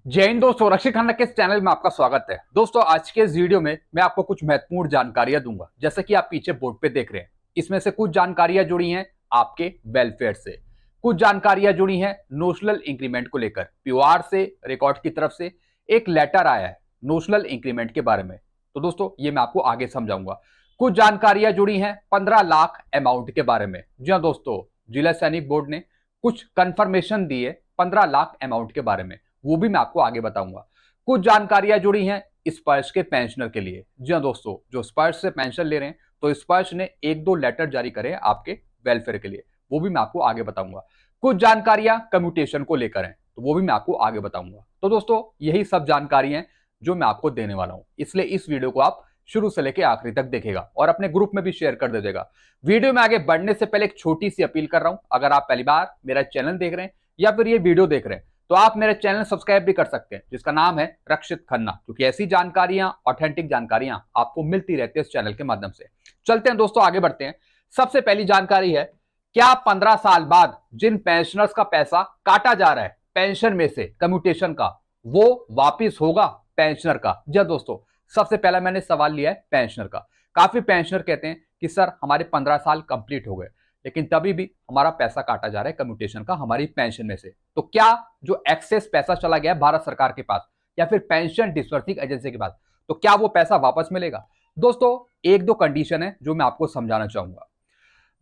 जय हिंद दोस्तों, रक्षित खन्ना के इस चैनल में आपका स्वागत है। दोस्तों, आज के इस वीडियो में मैं आपको कुछ महत्वपूर्ण जानकारियां दूंगा। जैसे कि आप पीछे बोर्ड पे देख रहे हैं, इसमें से कुछ जानकारियां जुड़ी हैं आपके वेलफेयर से, कुछ जानकारियां जुड़ी हैं नोशनल इंक्रीमेंट को लेकर। पीओआर से, रिकॉर्ड की तरफ से एक लेटर आया है नोशनल इंक्रीमेंट के बारे में। तो दोस्तों, ये मैं आपको आगे समझाऊंगा। कुछ जानकारियां जुड़ी हैं 15 लाख अमाउंट के बारे में। जी हाँ दोस्तों, जिला सैनिक बोर्ड ने कुछ कंफर्मेशन दी है 15 लाख अमाउंट के बारे में, वो भी मैं आपको आगे बताऊंगा। कुछ जानकारियां जुड़ी हैं स्पर्श के पेंशनर के लिए। जी हाँ दोस्तों, जो स्पर्श से पेंशन ले रहे हैं, तो स्पर्श ने एक दो लेटर जारी करे आपके वेलफेयर के लिए, वो भी मैं आपको आगे बताऊंगा। कुछ जानकारियां कम्यूटेशन को लेकर हैं, तो वो भी मैं आपको आगे बताऊंगा। तो दोस्तों, यही सब जानकारी है जो मैं आपको देने वाला हूं, इसलिए इस वीडियो को आप शुरू से लेकर आखिरी तक देखेगा और अपने ग्रुप में भी शेयर कर दीजिएगा। वीडियो में आगे बढ़ने से पहले एक छोटी सी अपील कर रहा हूं, अगर आप पहली बार मेरा चैनल देख रहे हैं या फिर ये वीडियो देख रहे हैं, तो आप मेरे चैनल सब्सक्राइब भी कर सकते हैं, जिसका नाम है रक्षित खन्ना, क्योंकि ऐसी जानकारियां, ऑथेंटिक जानकारियां आपको मिलती रहती है इस चैनल के माध्यम से। चलते हैं दोस्तों, आगे बढ़ते हैं। सबसे पहली जानकारी है, क्या 15 साल बाद जिन पेंशनर्स का पैसा काटा जा रहा है पेंशन में से कम्यूटेशन का, वो वापिस होगा पेंशनर का? जी दोस्तों, सबसे पहला मैंने सवाल लिया है पेंशनर का। काफी पेंशनर कहते हैं कि सर हमारे 15 साल कंप्लीट हो गए, लेकिन तभी भी हमारा पैसा काटा जा रहा है कम्यूटेशन का हमारी पेंशन में से। तो क्या जो एक्सेस पैसा चला गया भारत सरकार के पास या फिर पेंशन डिस्बर्सिंग एजेंसी के पास, तो क्या वो पैसा वापस मिलेगा? दोस्तों, एक दो कंडीशन है जो मैं आपको समझाना चाहूंगा।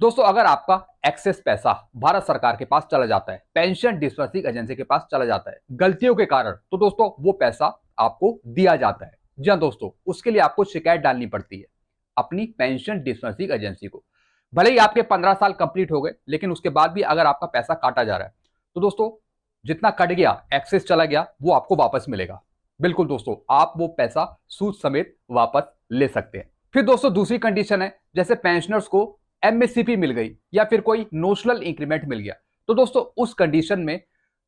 दोस्तों, अगर आपका एक्सेस पैसा भारत सरकार के पास चला जाता है, पेंशन डिस्बर्सिंग एजेंसी के पास चला जाता है गलतियों के कारण, तो दोस्तों वो पैसा आपको दिया जाता है। जी हाँ दोस्तों, उसके लिए आपको शिकायत डालनी पड़ती है अपनी पेंशन डिस्बर्सिंग एजेंसी को। भले ही आपके 15 साल कंप्लीट हो गए, लेकिन उसके बाद भी अगर आपका पैसा काटा जा रहा है, तो दोस्तों जितना कट गया, एक्सेस चला गया, वो आपको वापस मिलेगा। बिल्कुल दोस्तों, आप वो पैसा सूद समेत वापस ले सकते हैं। फिर दोस्तों, दूसरी कंडीशन है, जैसे पेंशनर्स को एमएससीपी मिल गई या फिर कोई नोशनल इंक्रीमेंट मिल गया, तो दोस्तों उस कंडीशन में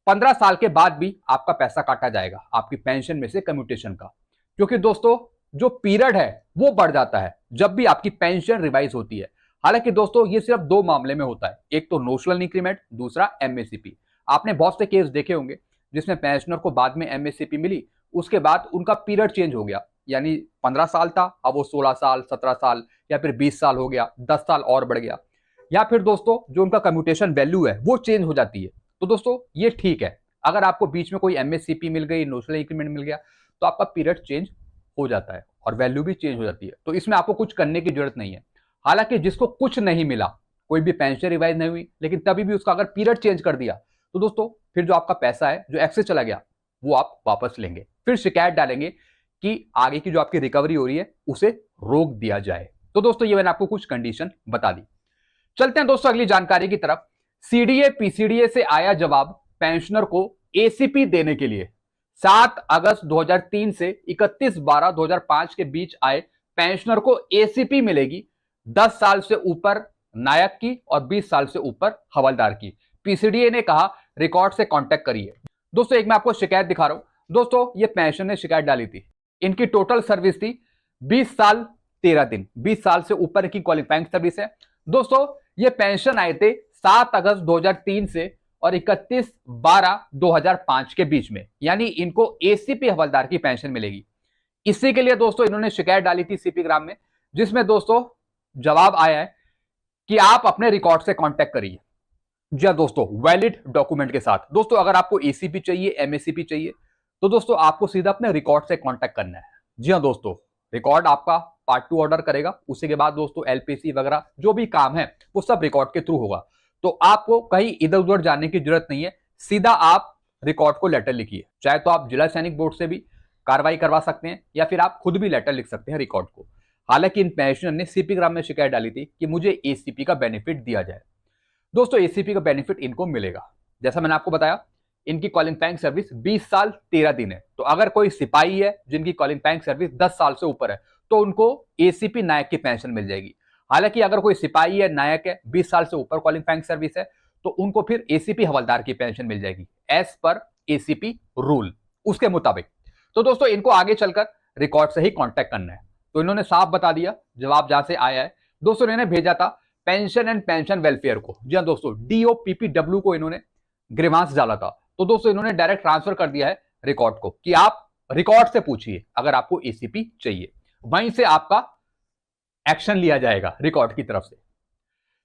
15 साल के बाद भी आपका पैसा काटा जाएगा आपकी पेंशन में से कम्यूटेशन का। क्योंकि दोस्तों, जो पीरियड है वो बढ़ जाता है जब भी आपकी पेंशन रिवाइज होती है। हालांकि दोस्तों, ये सिर्फ दो मामले में होता है, एक तो नोशनल इंक्रीमेंट, दूसरा एमएससीपी। आपने बहुत से केस देखे होंगे जिसमें पेंशनर को बाद में एमएससीपी मिली, उसके बाद उनका पीरियड चेंज हो गया, यानी 15 साल था, अब वो 16 साल, 17 साल या फिर 20 साल हो गया, 10 साल और बढ़ गया। या फिर दोस्तों, जो उनका कम्यूटेशन वैल्यू है वो चेंज हो जाती है। तो दोस्तों, ये ठीक है, अगर आपको बीच में कोई एमएससीपी मिल गई, नोशनल इंक्रीमेंट मिल गया, तो आपका पीरियड चेंज हो जाता है और वैल्यू भी चेंज हो जाती है, तो इसमें आपको कुछ करने की जरूरत नहीं है। हालांकि जिसको कुछ नहीं मिला, कोई भी पेंशन रिवाइज नहीं हुई, लेकिन तभी भी उसका अगर पीरियड चेंज कर दिया, तो दोस्तों फिर जो आपका पैसा है जो एक्सेस चला गया, वो आप वापस लेंगे, फिर शिकायत डालेंगे कि आगे की जो आपकी रिकवरी हो रही है उसे रोक दिया जाए। तो दोस्तों, ये मैंने आपको कुछ कंडीशन बता दी। चलते हैं दोस्तों अगली जानकारी की तरफ। सीडीए पीसीडीए से आया जवाब, पेंशनर को एसीपी देने के लिए। 7 अगस्त 2003 से 31/12/2005 के बीच आए पेंशनर को एसीपी मिलेगी 10 साल से ऊपर नायक की और 20 साल से ऊपर हवलदार की। पीसीडीए ने कहा रिकॉर्ड से कांटेक्ट करिए। दोस्तों, एक मैं आपको शिकायत दिखा रहा हूं। दोस्तों, ये पेंशन ने शिकायत डाली थी, इनकी टोटल सर्विस थी 20 साल 13 दिन, 20 साल से ऊपर की क्वालिफाइंग सर्विस है। दोस्तों, ये पेंशन आए थे 7 अगस्त 2003 से और 31/12/2005 के बीच में, यानी इनको एसीपी हवलदार की पेंशन मिलेगी। इसी के लिए दोस्तों इन्होंने शिकायत डाली थी सीपी ग्राम में, जिसमें दोस्तों जवाब आया है कि आप अपने रिकॉर्ड से कांटेक्ट करिए। जी हाँ दोस्तों, वैलिड डॉक्यूमेंट के साथ। दोस्तों, अगर आपको एसीपी चाहिए, एमएससीपी चाहिए, तो दोस्तों आपको सीधा अपने रिकॉर्ड से कांटेक्ट करना है। जी हाँ दोस्तों, रिकॉर्ड आपका पार्ट 2 ऑर्डर करेगा, उसी के बाद दोस्तों एलपीसी वगैरह जो भी काम है वो सब रिकॉर्ड के थ्रू होगा। तो आपको कहीं इधर उधर जाने की जरूरत नहीं है, सीधा आप रिकॉर्ड को लेटर लिखिए। चाहे तो आप जिला सैनिक बोर्ड से भी कार्रवाई करवा सकते हैं या फिर आप खुद भी लेटर लिख सकते हैं रिकॉर्ड को। हालांकि इन पेंशनर ने सीपी ग्राम में शिकायत डाली थी कि मुझे एसीपी का बेनिफिट दिया जाए। दोस्तों, एसीपी का बेनिफिट इनको मिलेगा। जैसा मैंने आपको बताया, इनकी क्वालिफाइंग सर्विस 20 साल 13 दिन है। तो अगर कोई सिपाही है जिनकी क्वालिफाइंग सर्विस 10 साल से ऊपर है, तो उनको एसीपी नायक की पेंशन मिल जाएगी। हालांकि अगर कोई सिपाही है, नायक है, 20 साल से ऊपर क्वालिफाइंग सर्विस है, तो उनको फिर एसीपी हवलदार की पेंशन मिल जाएगी एज पर एसीपी रूल, उसके मुताबिक। तो दोस्तों, इनको आगे चलकर रिकॉर्ड से ही कांटेक्ट करना है। तो इन्होंने साफ बता दिया जवाब जहां से आया है। दोस्तों, इन्होंने भेजा था पेंशन एंड पेंशन वेलफेयर को। जी हाँ दोस्तों, डीओपीपीडब्ल्यू को इन्होंने ग्रीवांस डाला था। तो दोस्तों, इन्होंने डायरेक्ट ट्रांसफर कर दिया है रिकॉर्ड को कि आप रिकॉर्ड से पूछिए अगर आपको एसीपी चाहिए, वहीं से आपका एक्शन लिया जाएगा रिकॉर्ड की तरफ से।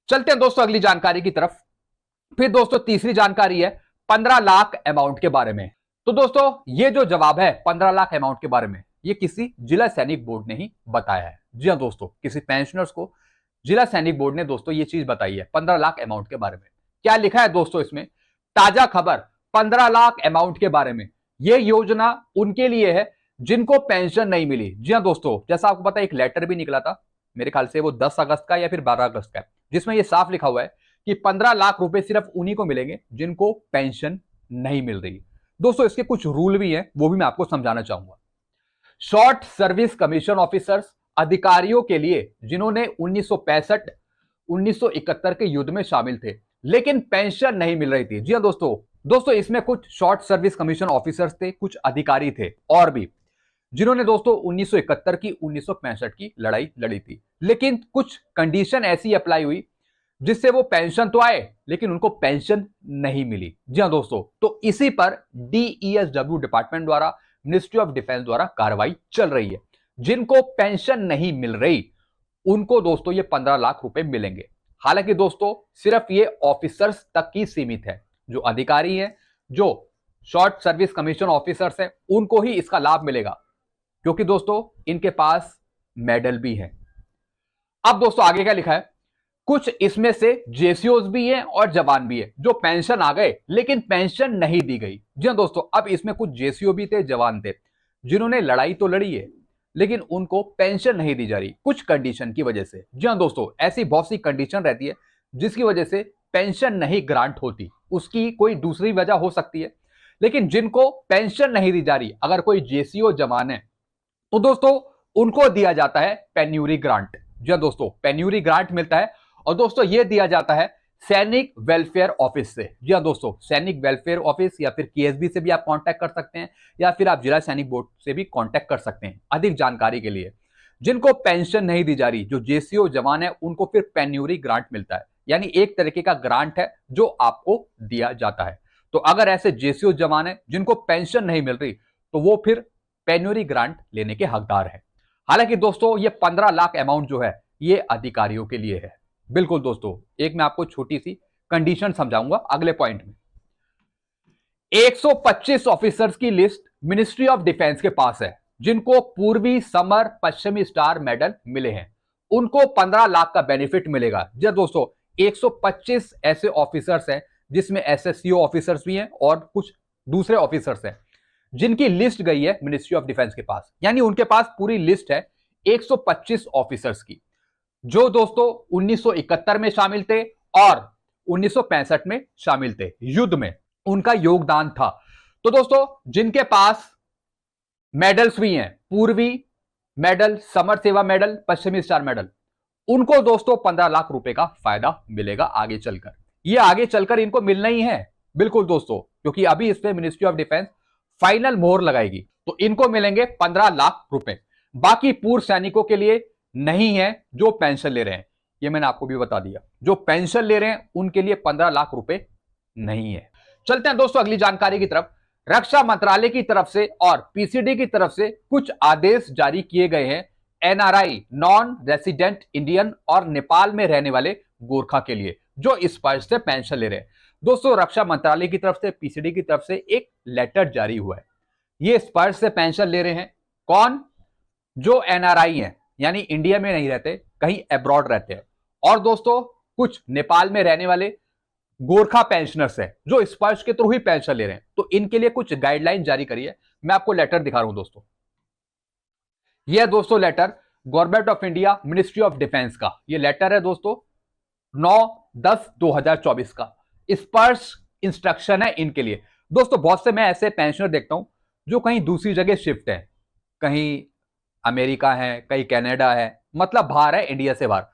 चलते हैं दोस्तों अगली जानकारी की तरफ। फिर दोस्तों तीसरी जानकारी है 15 लाख अमाउंट के बारे में। तो दोस्तों ये जो जवाब है 15 लाख अमाउंट के बारे में, ये किसी जिला सैनिक बोर्ड ने ही बताया है। जी हां दोस्तों, किसी पेंशनर्स को जिला सैनिक बोर्ड ने दोस्तों ये चीज बताई है 15 लाख अमाउंट के बारे में। क्या लिखा है दोस्तों इसमें? ताजा खबर 15 लाख अमाउंट के बारे में। यह योजना उनके लिए है जिनको पेंशन नहीं मिली। जी हां दोस्तों, जैसा आपको पता है एक लेटर भी निकला था, मेरे ख्याल से वो 10 अगस्त का या फिर 12 अगस्त का, जिसमें यह साफ लिखा हुआ है कि 15 लाख रुपए सिर्फ उन्हीं को मिलेंगे जिनको पेंशन नहीं मिल रही। दोस्तों इसके कुछ रूल भी हैं, वो भी मैं आपको समझाना चाहूंगा। शॉर्ट सर्विस कमीशन ऑफिसर्स अधिकारियों के लिए जिन्होंने 1965-1971 के युद्ध में शामिल थे लेकिन पेंशन नहीं मिल रही थी। जी हां दोस्तों इसमें कुछ शॉर्ट सर्विस कमीशन ऑफिसर्स थे, कुछ अधिकारी थे और भी, जिन्होंने दोस्तों 1971 की 1965 की लड़ाई लड़ी थी, लेकिन कुछ कंडीशन ऐसी अप्लाई हुई जिससे वो पेंशन तो आए लेकिन उनको पेंशन नहीं मिली। जी हां दोस्तों, तो इसी पर डीईएसडब्ल्यू डिपार्टमेंट द्वारा, मिनिस्ट्री ऑफ डिफेंस द्वारा कार्रवाई चल रही है। जिनको पेंशन नहीं मिल रही उनको दोस्तों ये 15 लाख रुपए मिलेंगे। हालांकि दोस्तों सिर्फ ये ऑफिसर्स तक ही सीमित है, जो अधिकारी हैं, जो शॉर्ट सर्विस कमीशन ऑफिसर्स हैं, उनको ही इसका लाभ मिलेगा, क्योंकि दोस्तों इनके पास मेडल भी है। अब दोस्तों आगे क्या लिखा है? कुछ इसमें से जेसीओज भी हैं और जवान भी है जो पेंशन आ गए लेकिन पेंशन नहीं दी गई। जी हां दोस्तों, अब इसमें कुछ जेसीओ भी थे, जवान थे, जिन्होंने लड़ाई तो लड़ी है लेकिन उनको पेंशन नहीं दी जा रही कुछ कंडीशन की वजह से। जी हां दोस्तों, ऐसी बहुत सी कंडीशन रहती है जिसकी वजह से पेंशन नहीं ग्रांट होती, उसकी कोई दूसरी वजह हो सकती है, लेकिन जिनको पेंशन नहीं दी जा रही, अगर कोई जेसीओ जवान है तो दोस्तों उनको दिया जाता है पेन्यूरी ग्रांट। जी हां दोस्तों, पेन्यूरी ग्रांट मिलता है और दोस्तों यह दिया जाता है सैनिक वेलफेयर ऑफिस से। जी हां दोस्तों, सैनिक वेलफेयर ऑफिस या फिर केएसबी से भी आप कांटेक्ट कर सकते हैं या फिर आप जिला सैनिक बोर्ड से भी कांटेक्ट कर सकते हैं अधिक जानकारी के लिए। जिनको पेंशन नहीं दी जा रही, जो जेसीओ जवान है, उनको फिर पेन्यूरी ग्रांट मिलता है, यानी एक तरीके का ग्रांट है जो आपको दिया जाता है। तो अगर ऐसे जेसीओ जवान है जिनको पेंशन नहीं मिल रही तो वो फिर पेन्यूरी ग्रांट लेने के हकदार है। हालांकि दोस्तों ये 15 लाख अमाउंट जो है ये अधिकारियों के लिए है। बिल्कुल दोस्तों, एक मैं आपको छोटी सी कंडीशन समझाऊंगा अगले पॉइंट में। 125 ऑफिसर्स की लिस्ट मिनिस्ट्री ऑफ डिफेंस के पास है जिनको पूर्वी, समर, पश्चिमी स्टार मेडल मिले हैं, उनको 15 लाख का बेनिफिट मिलेगा। जी दोस्तों, 125 ऐसे ऑफिसर्स हैं जिसमें एसएससीओ ऑफिसर्स भी हैं और कुछ दूसरे ऑफिसर्स हैं जिनकी लिस्ट गई है मिनिस्ट्री ऑफ डिफेंस के पास, यानी उनके पास पूरी लिस्ट है 125 ऑफिसर्स की, जो दोस्तों 1971 में शामिल थे और 1965 में शामिल थे, युद्ध में उनका योगदान था। तो दोस्तों जिनके पास मेडल्स भी हैं, पूर्वी मेडल, समर सेवा मेडल, पश्चिमी स्टार मेडल, उनको दोस्तों 15 लाख रुपए का फायदा मिलेगा आगे चलकर। ये आगे चलकर इनको मिलना ही है, बिल्कुल दोस्तों, क्योंकि अभी इसमें मिनिस्ट्री ऑफ डिफेंस फाइनल मोहर लगाएगी, तो इनको मिलेंगे 15 लाख रुपए। बाकी पूर्व सैनिकों के लिए नहीं है जो पेंशन ले रहे हैं, ये मैंने आपको भी बता दिया, जो पेंशन ले रहे हैं उनके लिए 15 लाख रुपए नहीं है। चलते हैं दोस्तों अगली जानकारी की तरफ। रक्षा मंत्रालय की तरफ से और पीसीडी की तरफ से कुछ आदेश जारी किए गए हैं एनआरआई, नॉन रेसिडेंट इंडियन और नेपाल में रहने वाले गोरखा के लिए जो इस वर्ष से पेंशन ले रहे हैं। दोस्तों रक्षा मंत्रालय की तरफ से, पीसीडी की तरफ से एक लेटर जारी हुआ है। ये स्पर्श से पेंशन ले रहे हैं कौन? जो एनआरआई हैं, यानी इंडिया में नहीं रहते, कहीं अब्रॉड रहते हैं, और दोस्तों कुछ नेपाल में रहने वाले गोरखा पेंशनर्स है जो स्पर्श के थ्रू ही पेंशन ले रहे हैं। तो इनके लिए कुछ गाइडलाइन जारी करी है, मैं आपको लेटर दिखा रहा हूं दोस्तों। यह दोस्तों letter government of India, ministry of defence का ये लेटर है दोस्तों, 9/10/2024 का स्पर्श इंस्ट्रक्शन है इनके लिए। दोस्तों बहुत से मैं ऐसे पेंशनर देखता हूं जो कहीं दूसरी जगह शिफ्ट है, कहीं अमेरिका है, कहीं कनाडा है, मतलब बाहर है, इंडिया से बाहर।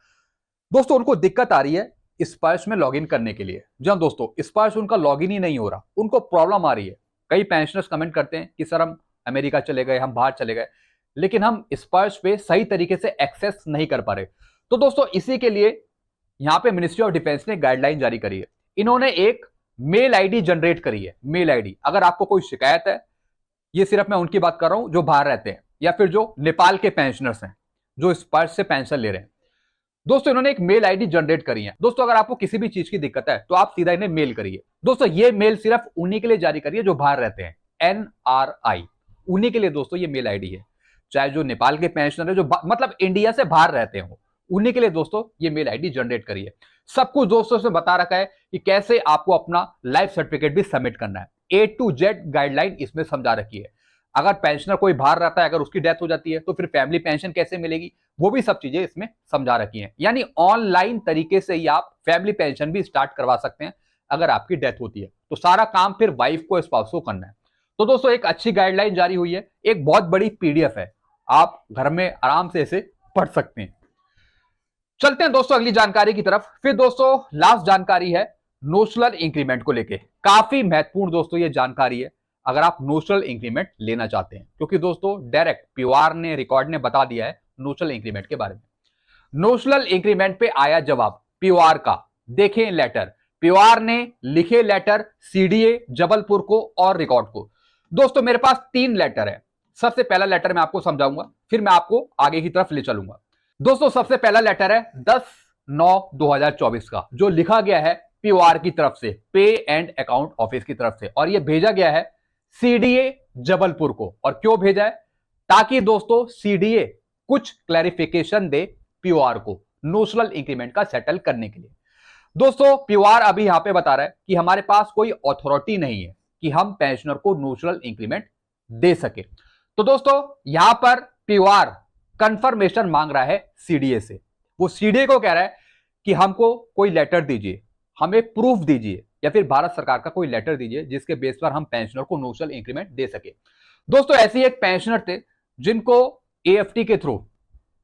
दोस्तों उनको दिक्कत आ रही है स्पर्श में लॉगिन करने के लिए। जी दोस्तों, स्पर्श उनका लॉगिन ही नहीं हो रहा, उनको प्रॉब्लम आ रही है। कई पेंशनर्स कमेंट करते हैं कि सर हम अमेरिका चले गए, हम बाहर चले गए, लेकिन हम स्पर्श पे सही तरीके से एक्सेस नहीं कर पा रहे। तो दोस्तों इसी के लिए यहां पे मिनिस्ट्री ऑफ डिफेंस ने गाइडलाइन जारी करी है। इन्होंने एक मेल आईडी जनरेट करी है, मेल आईडी। अगर आपको कोई शिकायत है ये सिर्फ मैं उनकी बात कर रहा हूं जो बाहर रहते हैं या फिर जो नेपाल के पेंशनर्स हैं जो स्पर्श से पेंशन ले रहे हैं। दोस्तों इन्होंने एक मेल आईडी जनरेट करी है। दोस्तों अगर आपको किसी भी चीज की दिक्कत है तो आप सीधा इन्हें मेल करिए। दोस्तों ये मेल सिर्फ उन्हीं के लिए जारी करिए जो बाहर रहते हैं, NRI, उन्हीं के लिए दोस्तों ये मेल आईडी है। चाहे जो नेपाल के पेंशनर है जो मतलब इंडिया से बाहर रहते हो, उन्हीं के लिए दोस्तों ये मेल आईडी जनरेट करिए। सब कुछ दोस्तों से बता रखा है कि कैसे आपको अपना लाइफ सर्टिफिकेट भी सबमिट करना है। A to Z गाइडलाइन इसमें समझा रखी है। अगर पेंशनर कोई बाहर रहता है, अगर उसकी डेथ हो जाती है तो फिर फैमिली पेंशन कैसे मिलेगी, वो भी सब चीजें इसमें समझा रखी हैं। यानी ऑनलाइन तरीके से ही आप फैमिली पेंशन भी स्टार्ट करवा सकते हैं अगर आपकी डेथ होती है। तो सारा काम फिर वाइफ को, स्पाउस को करना है। तो दोस्तों एक अच्छी गाइडलाइन जारी हुई है, एक बहुत बड़ी PDF है, आप घर में आराम से इसे पढ़ सकते हैं। चलते हैं दोस्तों अगली जानकारी की तरफ। फिर दोस्तों लास्ट जानकारी है नोशनल इंक्रीमेंट को लेके। काफी महत्वपूर्ण दोस्तों ये जानकारी है अगर आप नोशनल इंक्रीमेंट लेना चाहते हैं, क्योंकि दोस्तों डायरेक्ट POR ने, रिकॉर्ड ने बता दिया है नोशनल इंक्रीमेंट के बारे में। नोशनल इंक्रीमेंट पे आया जवाब POR का। देखें लेटर, POR ने लिखे लेटर CDA जबलपुर को और रिकॉर्ड को। दोस्तों मेरे पास 3 लेटर है। सबसे पहला लेटर मैं आपको समझाऊंगा, फिर मैं आपको आगे की तरफ ले चलूंगा। दोस्तों सबसे पहला लेटर है 10/9/2024 का, जो लिखा गया है POR की तरफ से, पे एंड अकाउंट ऑफिस की तरफ से, और यह भेजा गया है CDA जबलपुर को। और क्यों भेजा है? ताकि दोस्तों CDA कुछ क्लैरिफिकेशन दे POR को नोशनल इंक्रीमेंट का सेटल करने के लिए। दोस्तों POR अभी यहां पे बता रहा है कि हमारे पास कोई अथॉरिटी नहीं है कि हम पेंशनर को नोशनल इंक्रीमेंट दे सके। तो दोस्तों यहां पर POR कंफर्मेशन मांग रहा है CDA से। वो CDA को कह रहा है कि हमको कोई लेटर दीजिए, हमें प्रूफ दीजिए, या फिर भारत सरकार का कोई लेटर दीजिए जिसके बेस पर हम पेंशनर को नोशनल इंक्रीमेंट दे सके। दोस्तों ऐसे एक पेंशनर थे जिनको AFT के थ्रू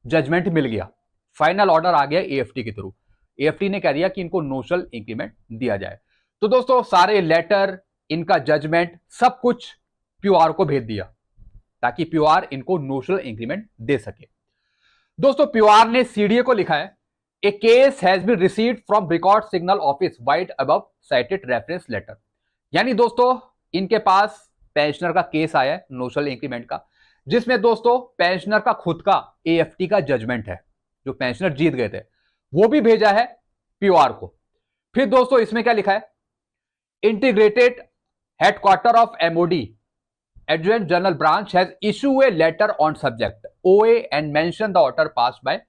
जजमेंट मिल गया, फाइनल ऑर्डर आ गया AFT के थ्रू। AFT ने कह दिया कि इनको नोशनल इंक्रीमेंट दिया जाए। तो दोस्तों सारे लेटर, इनका जजमेंट, सब कुछ POR को भेज दिया ताकि POR इनको नोशनल इंक्रीमेंट दे सके। दोस्तों POR ने CDA को लिखा है, A case has been received from record signal office wide above cited reference letter। यानी दोस्तों इनके पास पेंशनर का केस आया है नोशनल इंक्रीमेंट का, जिसमें दोस्तों पेंशनर का खुद का AFT का जजमेंट है, जो पेंशनर जीत गए थे, वो भी भेजा है POR को। फिर दोस्तों इसमें क्या लिखा है, integrated headquarter of MOD adjuvant general branch has issue a later on subject OA and mention the order pass bye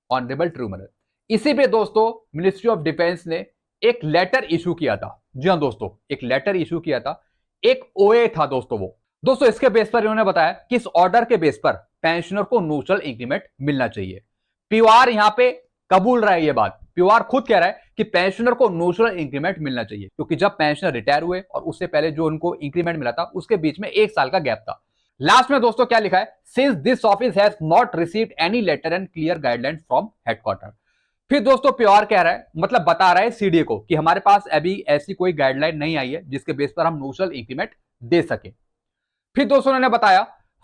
honourable tribunal. इसी पे दोस्तों मिनिस्ट्री ऑफ डिफेंस ने एक लेटर इशू किया था। जी हां दोस्तों, एक लेटर इशू किया था, एक OA था दोस्तों वो। दोस्तों इसके बेस पर इन्होंने बताया कि इस ऑर्डर के बेस पर पेंशनर को नोशनल इंक्रीमेंट मिलना चाहिए। POR यहां पे कबूल रहा है ये बात। POR खुद कह रहा है कि पेंशनर को नोशनल इंक्रीमेंट मिलना चाहिए, क्योंकि जब पेंशनर रिटायर हुए और उससे पहले जो उनको इंक्रीमेंट मिला था उसके बीच में 1 साल का गैप था। लास्ट में दोस्तों क्या लिखा है, since this office has not received any letter and clear guideline from headquarter. फिर दोस्तों POR कह रहा है, मतलब बता रहा है CDA को कि हमारे पास अभी ऐसी कोई गाइडलाइन नहीं आई है जिसके बेस पर हम नोशनल इंक्रीमेंट दे सके। फिर दोस्तों उन्होंने बताया,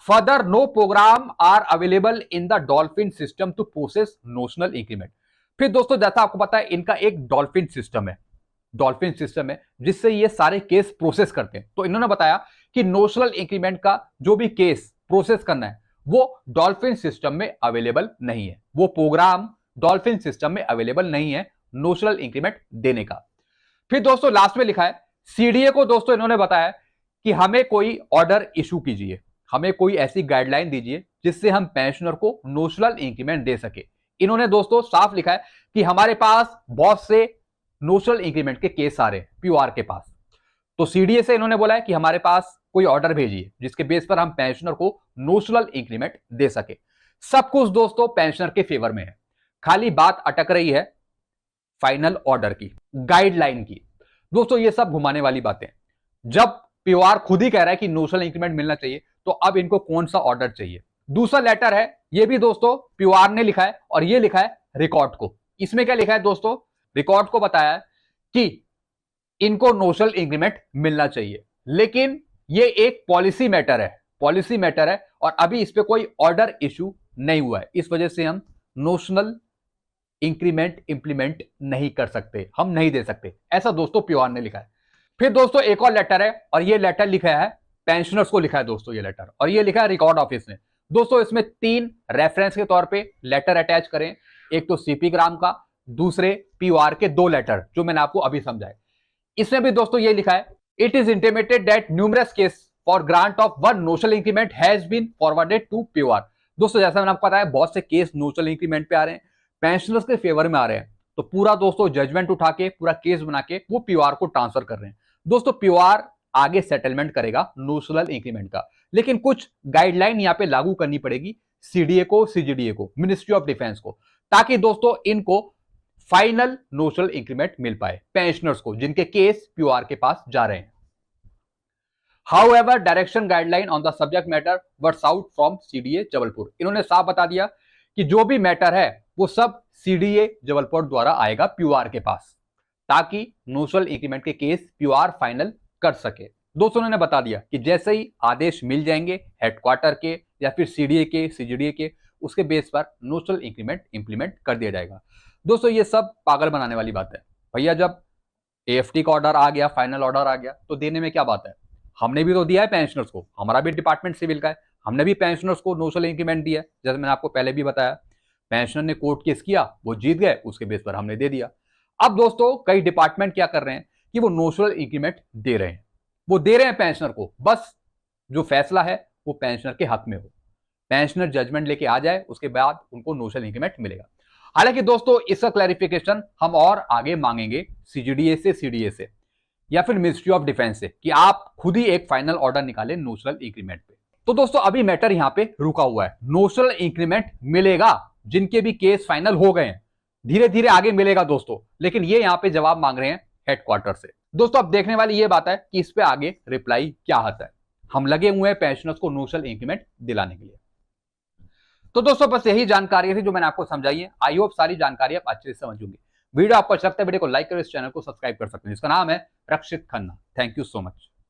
further no program are available in the Dolphin system to process notional increment. फिर दोस्तों जैसा आपको पता है इनका एक डॉल्फिन सिस्टम है जिससे ये सारे केस प्रोसेस करते हैं। तो इन्होंने बताया कि नोशनल इंक्रीमेंट का जो भी केस प्रोसेस करना है वो डॉल्फिन सिस्टम में अवेलेबल नहीं है, वो प्रोग्राम डॉल्फिन सिस्टम में अवेलेबल नहीं है नोशनल इंक्रीमेंट देने का। फिर दोस्तों लास्ट में लिखा है, CDA को दोस्तों इन्होंने बताया कि हमें कोई ऑर्डर इशू कीजिए, हमें कोई ऐसी गाइडलाइन दीजिए जिससे हम पेंशनर को नोशनल इंक्रीमेंट दे सके। इन्होंने दोस्तों साफ लिखा है कि हमारे पास बहुत से नोशनल इंक्रीमेंट के केस आ रहे हैं POR के पास। तो CDA से इन्होंने बोला है कि हमारे पास कोई ऑर्डर भेजिए जिसके बेस पर हम पेंशनर को नोशनल इंक्रीमेंट दे सके। सब कुछ दोस्तों पेंशनर के फेवर में है, खाली बात अटक रही है फाइनल ऑर्डर की, गाइडलाइन की। दोस्तों ये सब घुमाने वाली बातें। जब POR खुद ही कह रहा है कि नोशनल इंक्रीमेंट मिलना चाहिए, तो अब इनको कौन सा ऑर्डर चाहिए? दूसरा लेटर है, ये भी दोस्तों POR ने लिखा है, और ये लिखा है रिकॉर्ड को। इसमें क्या लिखा है दोस्तों, रिकॉर्ड को बताया कि इनको नोशनल इंक्रीमेंट मिलना चाहिए, लेकिन ये एक पॉलिसी मैटर है और अभी इस पे कोई ऑर्डर इशू नहीं हुआ है। इस वजह से हम नोशनल इंक्रीमेंट इंप्लीमेंट नहीं कर सकते, हम नहीं दे सकते, ऐसा दोस्तों POR ने लिखा है। फिर दोस्तों एक और लेटर है, और ये लेटर लिखा है पेंशनर्स को लिखा है दोस्तों ये लेटर, और ये लिखा है रिकॉर्ड ऑफिस ने। दोस्तों इसमें 3 रेफरेंस के तौर पे लेटर अटैच करें, एक तो सीपी ग्राम का, दूसरे पीओआर के 2 लेटर जो मैंने आपको अभी समझाए। इसमें भी दोस्तों ये लिखा है, it is intimated that numerous case for grant of 1 notional increment has been forwarded to POR. दोस्तों जैसा मैंने आपको बताया, बहुत से केस नोशनल इंक्रीमेंट पे आ रहे हैं, पेंशनर्स के फेवर में आ रहे हैं, तो पूरा दोस्तों जजमेंट उठा के पूरा केस बना के वो पीओआर को ट्रांसफर कर रहे हैं। दोस्तों पीओआर आगे सेटलमेंट करेगा नोशनल इंक्रीमेंट का, लेकिन कुछ गाइडलाइन यहां पे लागू करनी पड़ेगी सीडीए को, सीजीडीए को, मिनिस्ट्री ऑफ डिफेंस को, ताकि दोस्तों इनको फाइनल नोशनल इंक्रीमेंट मिल पाए पेंशनर्स को जिनके केस पीओआर के पास जा रहे हैं। However, direction guideline on the subject matter were sought from CDA Jabalpur. इन्होंने साफ बता दिया कि जो भी मैटर है वो सब सीडीए जबलपुर द्वारा आएगा पीओआर के पास, ताकि नोशनल इंक्रीमेंट के केस पीओआर फाइनल कर सके। दोस्तों ने बता दिया कि जैसे ही आदेश मिल जाएंगे हेडक्वार्टर के या फिर सीडीए के, सीजीडीए के, उसके बेस पर नोशनल इंक्रीमेंट इंप्लीमेंट कर दिया जाएगा। दोस्तों ये सब पागल बनाने वाली बात है भैया। जब एएफटी का ऑर्डर आ गया, फाइनल ऑर्डर आ गया, तो देने में क्या बात है? हमने भी तो दिया है पेंशनर्स को, हमारा भी डिपार्टमेंट सिविल का है, हमने भी पेंशनर्स को नोशनल इंक्रीमेंट दिया है। जैसे मैंने आपको पहले भी बताया, पेंशनर ने कोर्ट केस किया, वो जीत गए, उसके बेस पर हमने दे दिया। अब दोस्तों कई डिपार्टमेंट क्या कर रहे हैं कि वो नोशनल इंक्रीमेंट दे रहे हैं, वो दे रहे हैं पेंशनर को, बस जो फैसला है वो पेंशनर के हक में हो, पेंशनर जजमेंट लेके आ जाए, उसके बाद उनको नोशनल इंक्रीमेंट मिलेगा। हालांकि दोस्तों इसका क्लैरिफिकेशन हम और आगे मांगेंगे सीजीडीए से, सीडीए से, या फिर मिनिस्ट्री ऑफ डिफेंस से, कि आप खुद ही एक फाइनल ऑर्डर निकालें नोशनल इंक्रीमेंट पे। तो दोस्तों अभी मैटर यहां पे रुका हुआ है, नोशनल इंक्रीमेंट मिलेगा जिनके भी केस फाइनल हो गए हैं, धीरे धीरे आगे मिलेगा दोस्तों, लेकिन ये यहां पे जवाब मांग रहे हैं हेडक्वार्टर से। दोस्तों अब देखने वाली ये बात है कि इस पे आगे रिप्लाई क्या आता है। हम लगे हुए हैं पेंशनर्स को नोशनल इंक्रीमेंट दिलाने के लिए। तो दोस्तों बस यही जानकारी थी जो मैंने आपको समझाई है। आई होप सारी जानकारी आप अच्छे से समझ होंगे। वीडियो आपको अच्छा लगता है, वीडियो को लाइक करो, इस चैनल को सब्सक्राइब कर सकते हैं, जिसका नाम है Rakshit Khanna. Thank you so much.